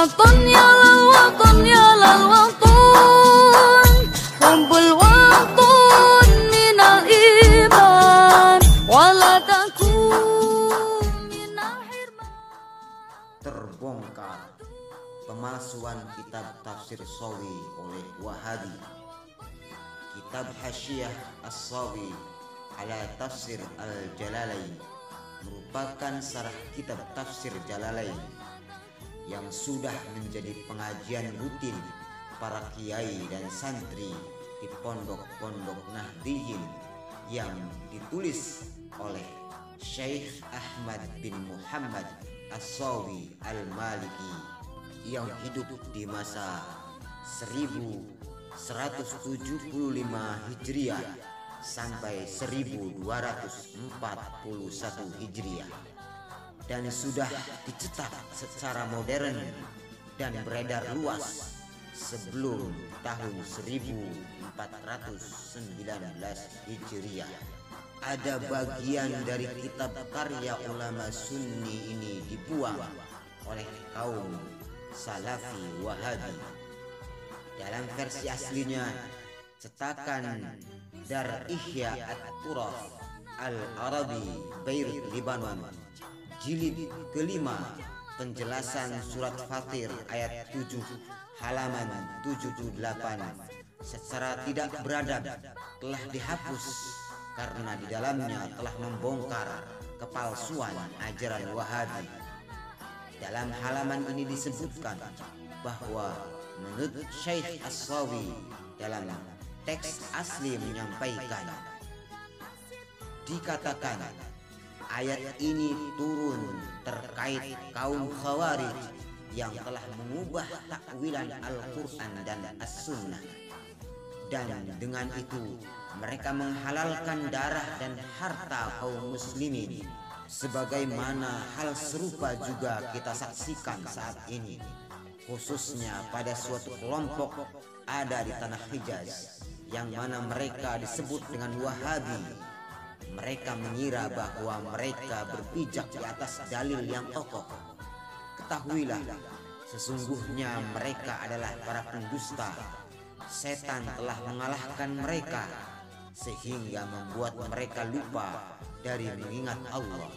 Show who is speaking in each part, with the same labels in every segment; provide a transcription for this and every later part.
Speaker 1: الوطن يا للوطن يا للوطن حب الوطن من الإيمان ولا تكون من الحرمان.
Speaker 2: Terbongkar pemalsuan kitab tafsir Shawi oleh Wahabi. Kitab Hasyiah As-Shawi ala Tafsir Al-Jalalain merupakan sarah kitab tafsir Jalalain yang sudah menjadi pengajian rutin para kiai dan santri di pondok-pondok Nahdiyin yang ditulis oleh Syekh Ahmad bin Muhammad As-Shawi Al-Maliki yang hidup di masa 1175 Hijriah sampai 1241 Hijriah dan sudah dicetak secara modern dan beredar luas sebelum tahun 1419 Hijriah. Ada bagian dari kitab karya ulama Sunni ini dibuang oleh kaum Salafi Wahabi. Dalam versi aslinya cetakan Dar Ihya At-Turaf Al-Arabi Beirut Libanon jilid kelima penjelasan surat Fatir ayat 7 halaman 78 secara tidak beradab telah dihapus karena di dalamnya telah membongkar kepalsuan ajaran Wahabi. Dalam halaman ini disebutkan bahwa menurut Syekh As-Shawi dalam teks asli menyampaikan, dikatakan ayat ini turun terkait kaum Khawarij yang telah mengubah takwilan Al-Quran dan As-Sunnah, dan dengan itu mereka menghalalkan darah dan harta kaum muslimin, sebagaimana hal serupa juga kita saksikan saat ini, khususnya pada suatu kelompok ada di tanah Hijaz yang mana mereka disebut dengan Wahabi. Mereka mengira bahwa mereka berpijak di atas dalil yang kokoh. Ketahuilah, sesungguhnya mereka adalah para pendusta. Setan telah mengalahkan mereka sehingga membuat mereka lupa dari mengingat Allah.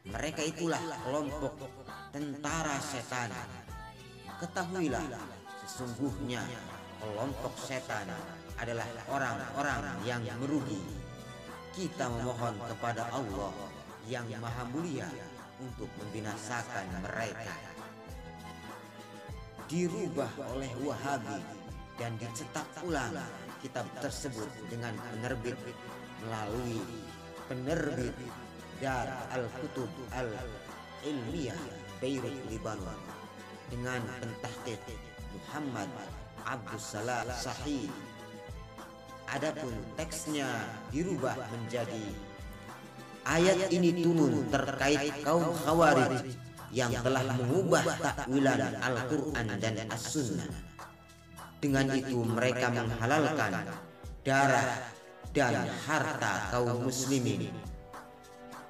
Speaker 2: Mereka itulah kelompok tentara setan. Ketahuilah, sesungguhnya kelompok setan adalah orang-orang yang merugi. Kita memohon kepada Allah yang Maha Mulia untuk membinasakan mereka. Dirubah oleh Wahabi dan dicetak ulang kitab tersebut dengan penerbit melalui penerbit Dar Al-Kutub Al-Ilmiyah Beirut Libanon dengan pentahqiq Muhammad Abdus Salam Sahih. Adapun teksnya dirubah menjadi, ayat ini turun terkait kaum Khawarij yang telah mengubah takwilan Al-Quran dan As-Sunnah. Dengan itu mereka menghalalkan darah dan harta kaum muslimin.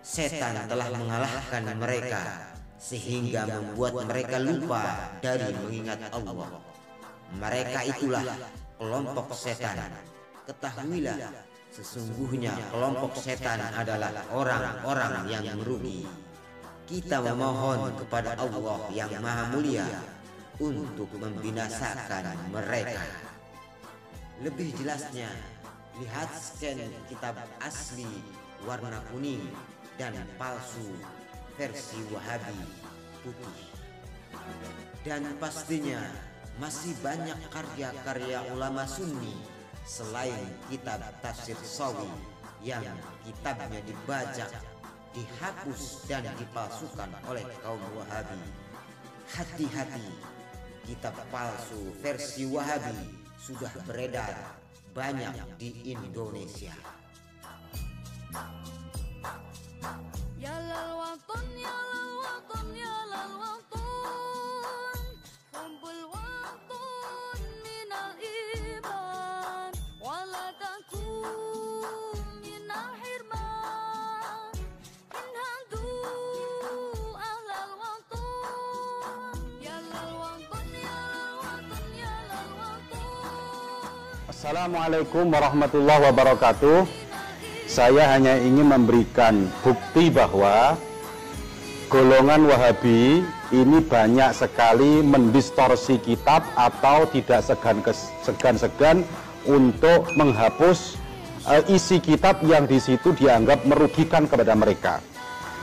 Speaker 2: Setan telah mengalahkan mereka sehingga membuat mereka lupa dari mengingat Allah. Mereka itulah kelompok setan. Ketahuilah, sesungguhnya kelompok setan adalah orang-orang yang merugi. Kita memohon kepada Allah yang Maha Mulia untuk membinasakan mereka. Lebih jelasnya, lihat scan kitab asli warna kuning dan palsu versi Wahabi putih. Dan pastinya masih banyak karya-karya ulama Sunni selain kitab tafsir Shawi yang kitabnya dibajak, dihapus dan dipalsukan oleh kaum Wahabi. Hati-hati, kitab palsu versi Wahabi sudah beredar banyak di Indonesia.
Speaker 1: يا للوطن يا للوطن يا للوطن حب الوطن من الإيمان ولا تكون من الحرمان. إن هدوا أهل الوطن يا للوطن
Speaker 3: Assalamualaikum warahmatullahi wabarakatuh. Saya hanya ingin memberikan bukti bahwa golongan Wahabi ini banyak sekali mendistorsi kitab atau tidak segan-segan untuk menghapus isi kitab yang di situ dianggap merugikan kepada mereka.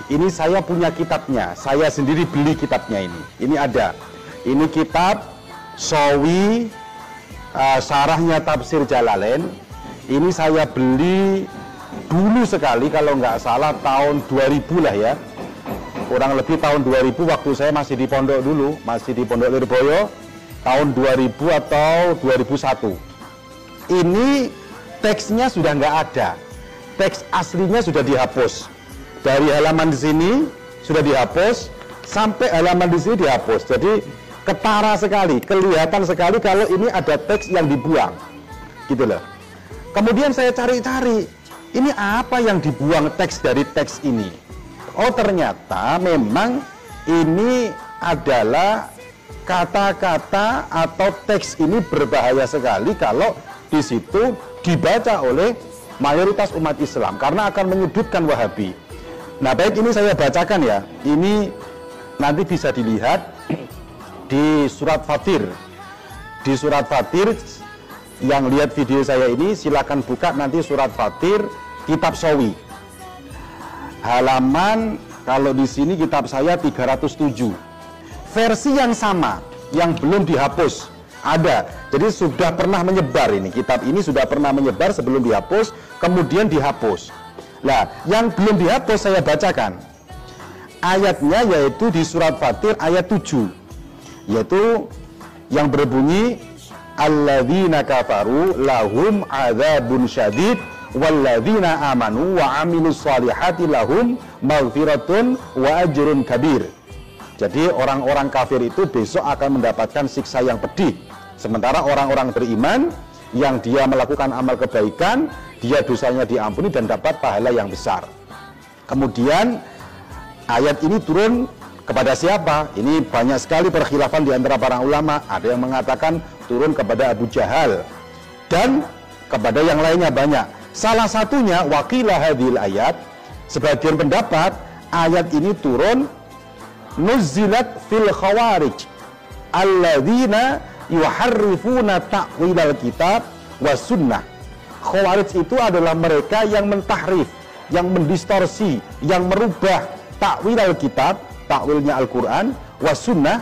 Speaker 3: Ini saya punya kitabnya, saya sendiri beli kitabnya ini. Ini ada. Ini kitab Shawi, syarahnya Tafsir Jalalain. Ini saya beli dulu sekali, kalau nggak salah tahun 2000 lah ya. Kurang lebih tahun 2000 waktu saya masih di pondok dulu, masih di Pondok Lirboyo, tahun 2000 atau 2001. Ini teksnya sudah nggak ada, teks aslinya sudah dihapus. Dari halaman di sini sudah dihapus, sampai halaman di sini dihapus. Jadi ketara sekali, kelihatan sekali kalau ini ada teks yang dibuang, gitu loh. Kemudian saya cari-cari, ini apa yang dibuang teks dari teks ini? Oh, ternyata memang ini adalah kata-kata atau teks ini berbahaya sekali kalau di situ dibaca oleh mayoritas umat Islam karena akan menyudutkan Wahabi. Nah, baik, ini saya bacakan ya. Ini nanti bisa dilihat di surat Fatir. Di surat Fatir, yang lihat video saya ini silakan buka nanti surat Fatir kitab Shawi. Halaman, kalau di sini kitab saya 307. Versi yang sama, yang belum dihapus, ada. Jadi sudah pernah menyebar ini. Kitab ini sudah pernah menyebar sebelum dihapus, kemudian dihapus. Nah, yang belum dihapus saya bacakan. Ayatnya yaitu di surat Fatir ayat 7. Yaitu yang berbunyi, alladzina kafaru lahum adzabun syadid walladzina amanu wa amilus solihati lahum maghfiratun wa ajrun kabir. Jadi orang-orang kafir itu besok akan mendapatkan siksa yang pedih. Sementara orang-orang beriman yang dia melakukan amal kebaikan, dia dosanya diampuni dan dapat pahala yang besar. Kemudian ayat ini turun kepada siapa? Ini banyak sekali perkhilafan di antara para ulama. Ada yang mengatakan turun kepada Abu Jahal dan kepada yang lainnya banyak. Salah satunya waqilah hadhil ayat, sebagian pendapat ayat ini turun nuzilat fil khawarij alladzina yuharrifuna ta'wilal kitab was sunnah. Khawarij itu adalah mereka yang mentahrif, yang mendistorsi, yang merubah ta'wilal kitab, ta'wilnya Al-Quran, was sunnah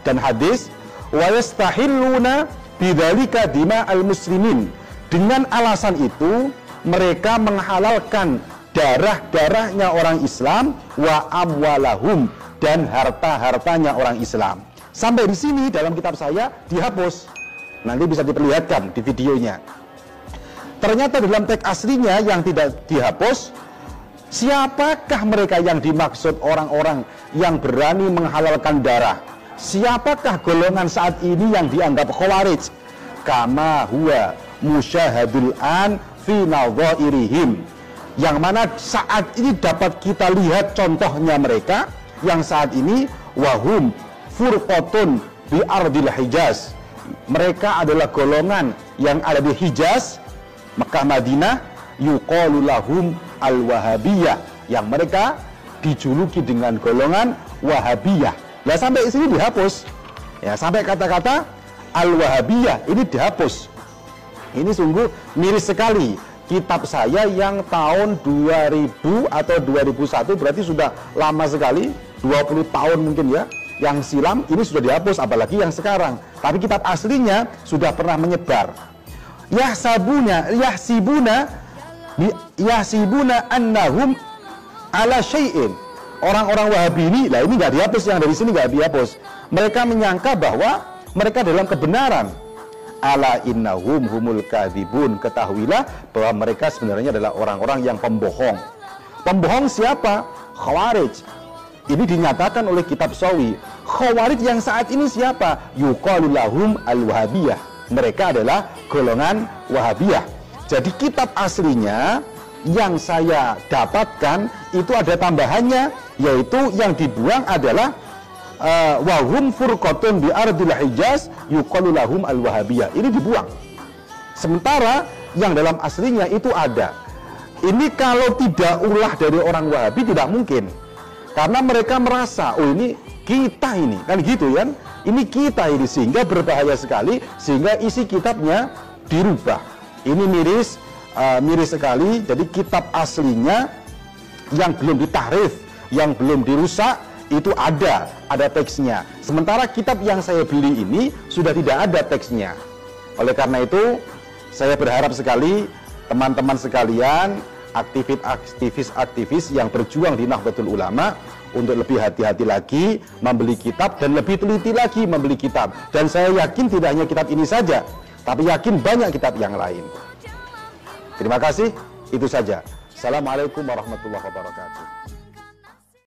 Speaker 3: dan hadis, wa yastahilluna bidzalika dima'al muslimin. Dengan alasan itu mereka menghalalkan darah-darahnya orang Islam, wa amwalahum, dan harta-hartanya orang Islam. Sampai di sini dalam kitab saya dihapus. Nanti bisa diperlihatkan di videonya. Ternyata dalam teks aslinya yang tidak dihapus, siapakah mereka yang dimaksud orang-orang yang berani menghalalkan darah? Siapakah golongan saat ini yang dianggap khawarij? Kama huwa musyahadul an fi nadhairihim, yang mana saat ini dapat kita lihat contohnya mereka yang saat ini wahum furqatun bi ardil Hijaz. Mereka adalah golongan yang ada di Hijaz, Mekah, Madinah, yuqalu lahum al-Wahabiyah, yang mereka dijuluki dengan golongan Wahabiyah. Nah, sampai sini dihapus. Ya, sampai kata-kata al-Wahabiyah ini dihapus. Ini sungguh miris sekali. Kitab saya yang tahun 2000 atau 2001, berarti sudah lama sekali, 20 tahun mungkin ya, yang silam, ini sudah dihapus, apalagi yang sekarang. Tapi kitab aslinya sudah pernah menyebar. Yahsibuna annahum ala syai'in. Orang-orang Wahabi ini, lah ini nggak dihapus, yang dari sini nggak dihapus. Mereka menyangka bahwa mereka dalam kebenaran. Ala innahum humul kadhibun, ketahuilah bahwa mereka sebenarnya adalah orang-orang yang pembohong. Pembohong siapa? Khawarij. Ini dinyatakan oleh kitab Shawi. Khawarij yang saat ini siapa? Yuqalu lahum al-Wahabiyah. Mereka adalah golongan Wahabiyah. Jadi kitab aslinya yang saya dapatkan itu ada tambahannya, yaitu yang dibuang adalah wahum furqatun bi ardil Hijaz yuqalu lahum al-Wahabiyah. Ini dibuang. Sementara yang dalam aslinya itu ada. Ini kalau tidak ulah dari orang Wahabi tidak mungkin. Karena mereka merasa, oh ini kita ini, kan gitu kan? Ini kita ini, sehingga berbahaya sekali, sehingga isi kitabnya dirubah. Ini miris sekali. Jadi kitab aslinya yang belum ditahrif, yang belum dirusak, itu ada teksnya. Sementara kitab yang saya beli ini sudah tidak ada teksnya. Oleh karena itu, saya berharap sekali teman-teman sekalian, aktivis yang berjuang di Nahdlatul Ulama, untuk lebih hati-hati lagi membeli kitab dan lebih teliti lagi membeli kitab. Dan saya yakin tidak hanya kitab ini saja, tapi yakin banyak kitab yang lain. Terima kasih, itu saja. Assalamualaikum warahmatullahi wabarakatuh.